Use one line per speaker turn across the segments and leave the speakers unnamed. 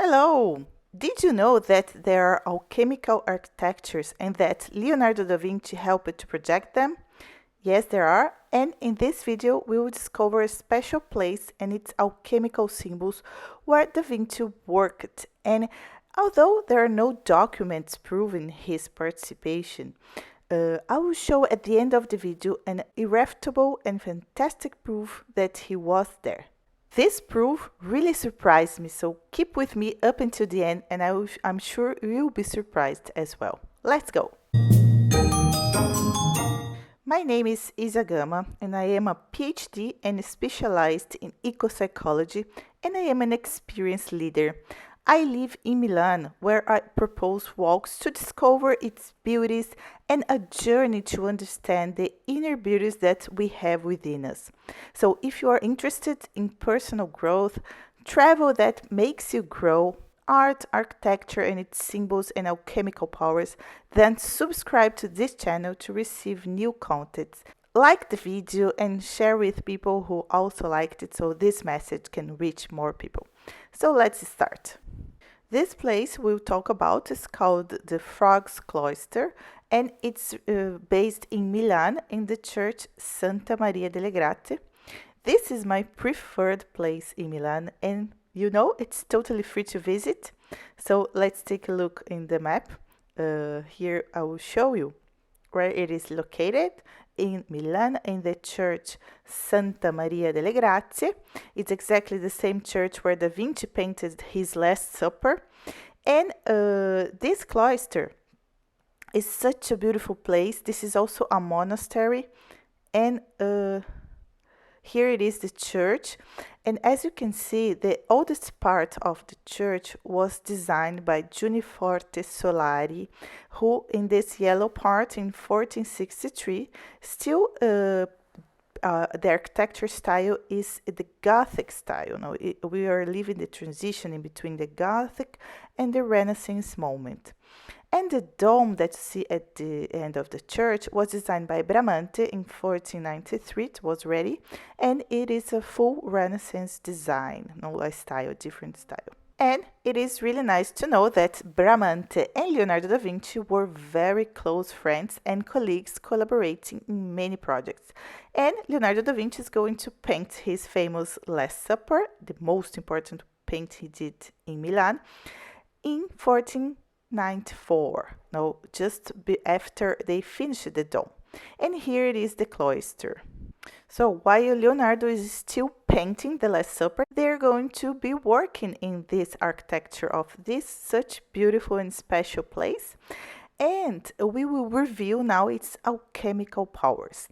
Hello! Did you know that there are alchemical architectures and that Leonardo da Vinci helped to project them? Yes, there are, and in this video we will discover a special place and its alchemical symbols where da Vinci worked. And although there are no documents proving his participation, I will show at the end of the video an irrefutable and fantastic proof that he was there. This proof really surprised me, so keep with me up until the end and I'm sure you'll be surprised as well. Let's go! My name is Isa Gama and I am a PhD and specialized in eco-psychology, and I am an experienced leader. I live in Milan, where I propose walks to discover its beauties and a journey to understand the inner beauties that we have within us. So if you are interested in personal growth, travel that makes you grow, art, architecture and its symbols and alchemical powers, then subscribe to this channel to receive new contents. Like the video and share with people who also liked it so this message can reach more people. So let's start. This place we'll talk about is called the Frogs Cloister, and it's based in Milan in the church Santa Maria delle Grazie. This is my preferred place in Milan, and you know it's totally free to visit. So let's take a look in the map. Here I will show you where it is located in Milan in the church Santa Maria delle Grazie. It's exactly the same church where Da Vinci painted his Last Supper. And this cloister is such a beautiful place. This is also a monastery. And here it is, the church. And as you can see, the oldest part of the church was designed by Giuniforte Solari, who in this yellow part in 1463, still the architecture style is the Gothic style. Now, we are living the transition in between the Gothic and the Renaissance moment. And the dome that you see at the end of the church was designed by Bramante in 1493. It was ready, and it is a full Renaissance design, no a style, different style. And it is really nice to know that Bramante and Leonardo da Vinci were very close friends and colleagues collaborating in many projects. And Leonardo da Vinci is going to paint his famous Last Supper, the most important paint he did in Milan, in 1494, no, just after they finished the dome. And here it is, the cloister. So while Leonardo is still painting the Last Supper, they're going to be working in this architecture of this such beautiful and special place. And we will review now its alchemical powers.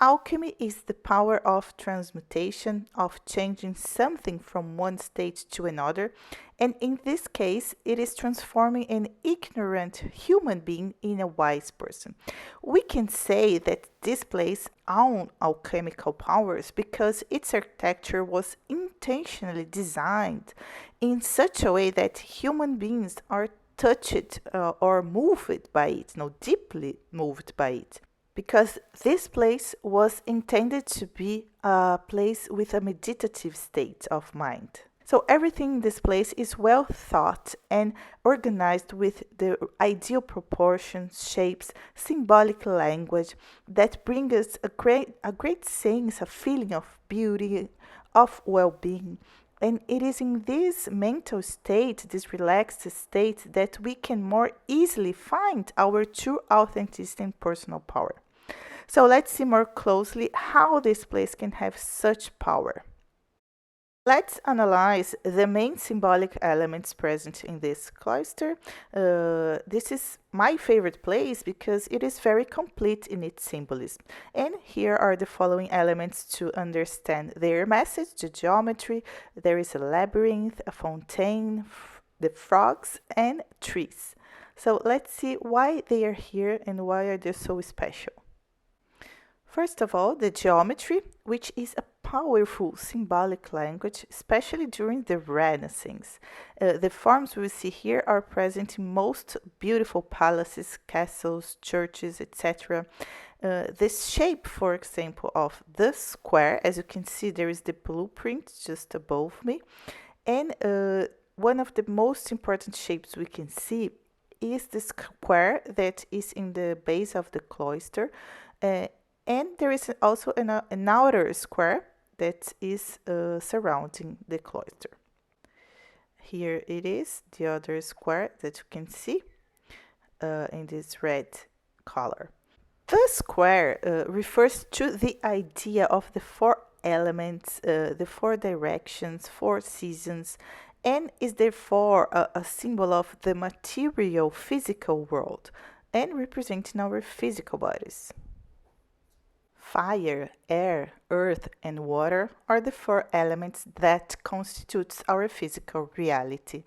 Alchemy is the power of transmutation, of changing something from one state to another, and in this case, it is transforming an ignorant human being in a wise person. We can say that this place owns alchemical powers because its architecture was intentionally designed in such a way that human beings are touched or moved by it, deeply moved by it. Because this place was intended to be a place with a meditative state of mind. So everything in this place is well thought and organized with the ideal proportions, shapes, symbolic language that bring us a great sense, a feeling of beauty, of well-being. And it is in this mental state, this relaxed state, that we can more easily find our true authenticity and personal power. So let's see more closely how this place can have such power. Let's analyze the main symbolic elements present in this cloister. This is my favorite place because it is very complete in its symbolism. And here are the following elements to understand their message: the geometry, there is a labyrinth, a fountain, the frogs, and trees. So let's see why they are here and why are they so special. First of all, the geometry, which is a powerful symbolic language, especially during the Renaissance. The forms we see here are present in most beautiful palaces, castles, churches, etc. This shape, for example, of the square, as you can see, there is the blueprint just above me, and one of the most important shapes we can see is the square that is in the base of the cloister. And there is also an outer square that is surrounding the cloister. Here it is, the other square that you can see in this red color. The square refers to the idea of the four elements, the four directions, four seasons, and is therefore a symbol of the material physical world and representing our physical bodies. Fire, air, earth, and water are the four elements that constitutes our physical reality.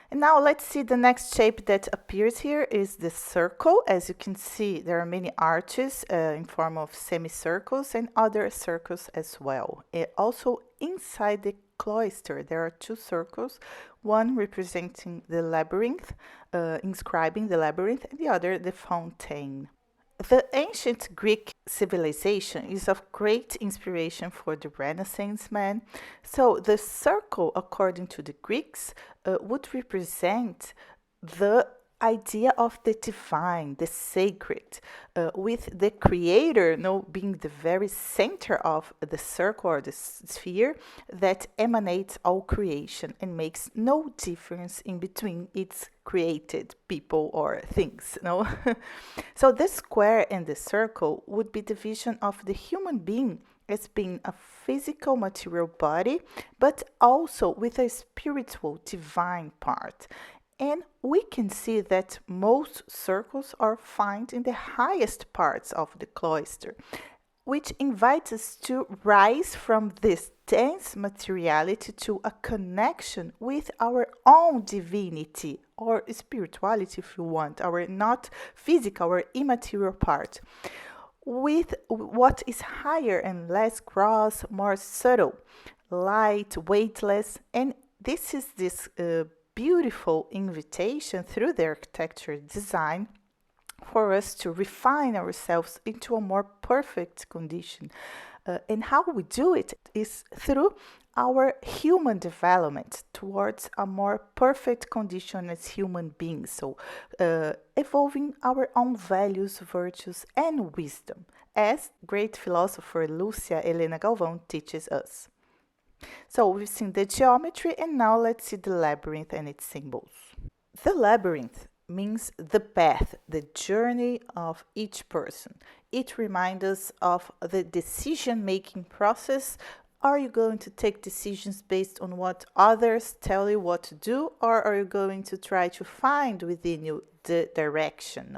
And now let's see the next shape that appears here is the circle. As you can see, there are many arches in form of semicircles and other circles as well. Also inside the cloister, there are two circles, one representing the labyrinth, inscribing the labyrinth, and the other the fountain. The ancient Greek civilization is of great inspiration for the Renaissance man. So the circle, according to the Greeks, would represent the idea of the divine, the sacred, with the creator being the very center of the circle or the sphere that emanates all creation and makes no difference in between its created people or things. So the square and the circle would be the vision of the human being as being a physical material body, but also with a spiritual divine part. And we can see that most circles are found in the highest parts of the cloister, which invites us to rise from this dense materiality to a connection with our own divinity or spirituality, if you want, our not physical or immaterial part, with what is higher and less gross, more subtle, light, weightless. And this is this beautiful invitation through the architecture design for us to refine ourselves into a more perfect condition. And how we do it is through our human development towards a more perfect condition as human beings. So evolving our own values, virtues, and wisdom, as great philosopher Lúcia Helena Galvão teaches us. So we've seen the geometry, and now let's see the labyrinth and its symbols. The labyrinth means the path, the journey of each person. It reminds us of the decision-making process. Are you going to take decisions based on what others tell you what to do, or are you going to try to find within you the direction?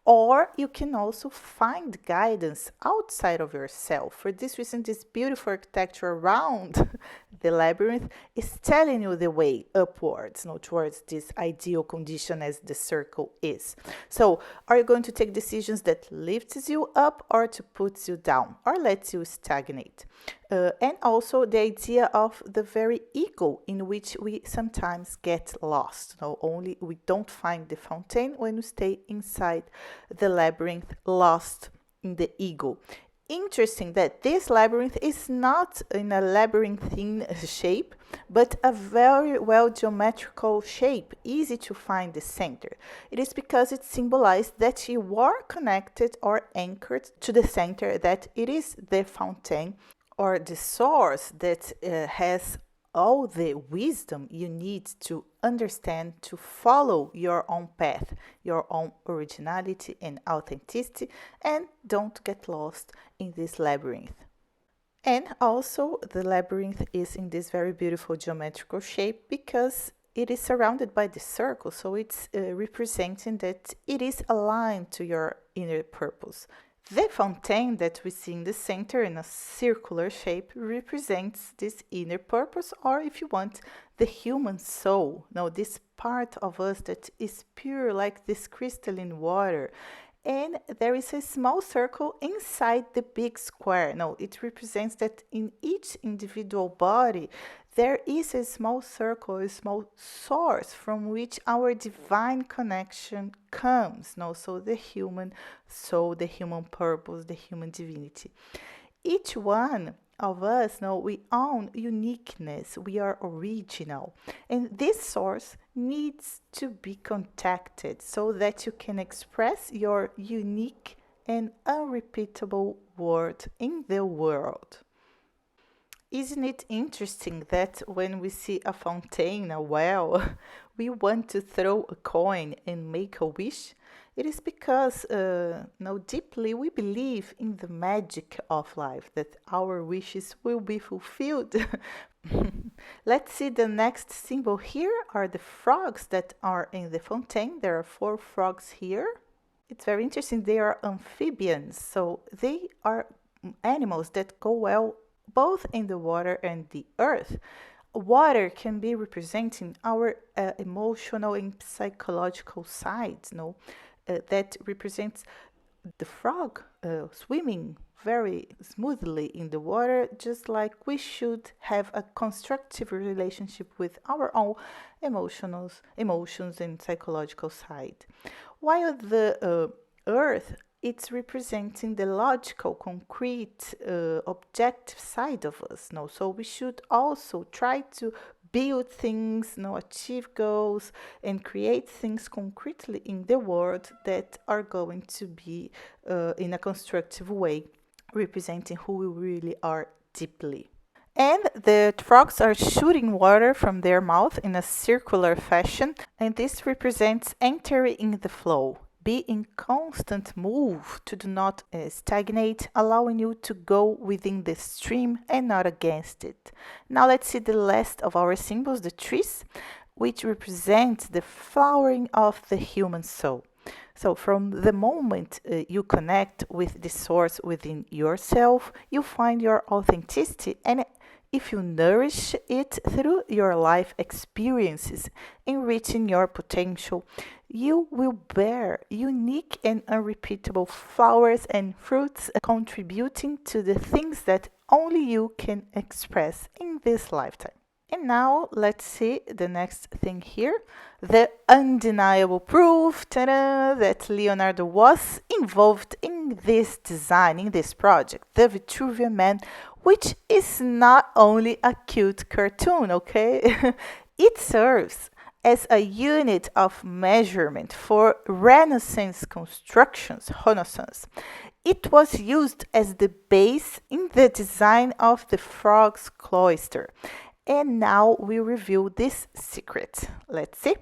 Or you can also find guidance outside of yourself. For this reason, this beautiful architecture around the labyrinth is telling you the way upwards, towards this ideal condition as the circle is. So are you going to take decisions that lifts you up or to puts you down or lets you stagnate? And also the idea of the very ego in which we sometimes get lost. Only we don't find the fountain when we stay inside the labyrinth, lost in the ego. Interesting that this labyrinth is not in a labyrinthine shape, but a very well geometrical shape, easy to find the center. It is because it symbolizes that you are connected or anchored to the center, that it is the fountain or the source that has all the wisdom you need to understand to follow your own path, your own originality and authenticity, and don't get lost in this labyrinth. And also the labyrinth is in this very beautiful geometrical shape because it is surrounded by the circle, so it's representing that it is aligned to your inner purpose. The fountain that we see in the center in a circular shape represents this inner purpose, or if you want, the human soul. This part of us that is pure like this crystalline water. And there is a small circle inside the big square. It represents that in each individual body, there is a small circle, a small source from which our divine connection comes. So the human soul, the human purpose, the human divinity. Each one of us, no, we own uniqueness. We are original. And this source needs to be contacted so that you can express your unique and unrepeatable word in the world. Isn't it interesting that when we see a fountain, a well, we want to throw a coin and make a wish? It is because now deeply we believe in the magic of life, that our wishes will be fulfilled. Let's see the next symbol here are the frogs that are in the fountain. There are 4 frogs here. It's very interesting. They are amphibians, so they are animals that go well both in the water and the earth. Water can be representing our emotional and psychological sides, no? That represents the frog swimming very smoothly in the water, just like we should have a constructive relationship with our own emotions and psychological side. While the earth, it's representing the logical, concrete, objective side of us. No? So we should also try to build things, achieve goals, and create things concretely in the world that are going to be in a constructive way, representing who we really are deeply. And the frogs are shooting water from their mouth in a circular fashion, and this represents entering the flow. Be in constant move to do not stagnate, allowing you to go within the stream and not against it. Now let's see the last of our symbols, the trees, which represent the flowering of the human soul. So from the moment you connect with the source within yourself, you find your authenticity, and if you nourish it through your life experiences, enriching your potential, you will bear unique and unrepeatable flowers and fruits, contributing to the things that only you can express in this lifetime. And now let's see the next thing here, the undeniable proof that Leonardo was involved in this design, in this project, the Vitruvian Man, which is not only a cute cartoon, okay? It serves as a unit of measurement for Renaissance constructions, Renaissance. It was used as the base in the design of the Frog's Cloister. And now we reveal this secret. Let's see.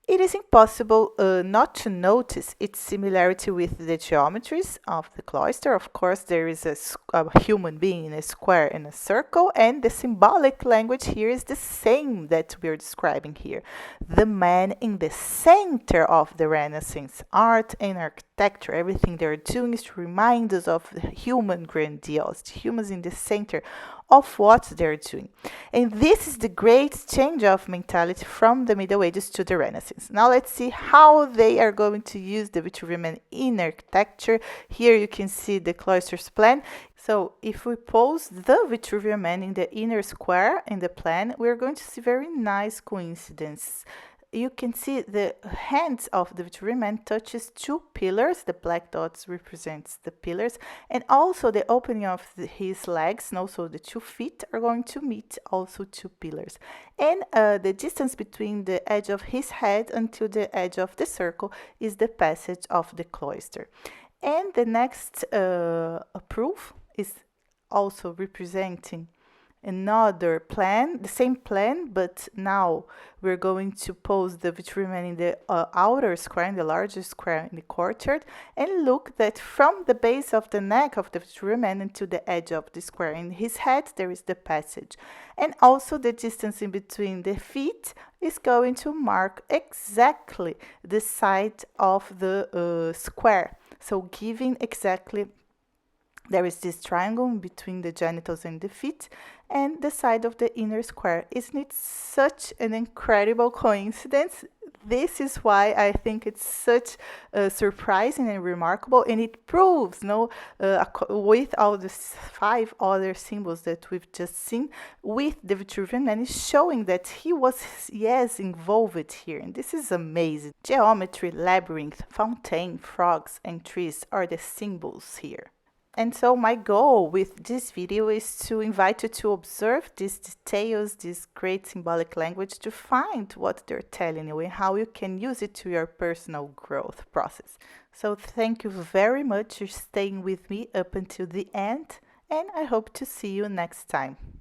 It is impossible not to notice its similarity with the geometries of the cloister. Of course, there is a human being in a square and a circle, and the symbolic language here is the same that we're describing here. The man in the center of the Renaissance art and architecture, everything they're doing is to remind us of the human grandiosity, humans in the center of what they're doing. And this is the great change of mentality from the Middle Ages to the Renaissance. Now let's see how they are going to use the Vitruvian Man in architecture. Here you can see the cloister's plan. So if we pose the Vitruvian Man in the inner square in the plan, we're going to see very nice coincidences. You can see the hands of the Vitruvian Man touches 2 pillars. The black dots represents the pillars, and also the opening of his legs. So the 2 feet are going to meet also 2 pillars, and the distance between the edge of his head until the edge of the circle is the passage of the cloister. And the next proof is also representing another plan, the same plan, but now we're going to pose the Vitruvian Man in the outer square, in the larger square in the courtyard, and look that from the base of the neck of the Vitruvian Man into the edge of the square in his head, there is the passage. And also the distance in between the feet is going to mark exactly the side of the square. So giving exactly, there is this triangle between the genitals and the feet and the side of the inner square. Isn't it such an incredible coincidence? This is why I think it's such surprising and remarkable, and it proves, with all the 5 other symbols that we've just seen, with the Vitruvian Man is showing that he was, yes, involved here, and this is amazing. Geometry, labyrinth, fountain, frogs, and trees are the symbols here. And so my goal with this video is to invite you to observe these details, this great symbolic language, to find what they're telling you and how you can use it to your personal growth process. So thank you very much for staying with me up until the end, and I hope to see you next time.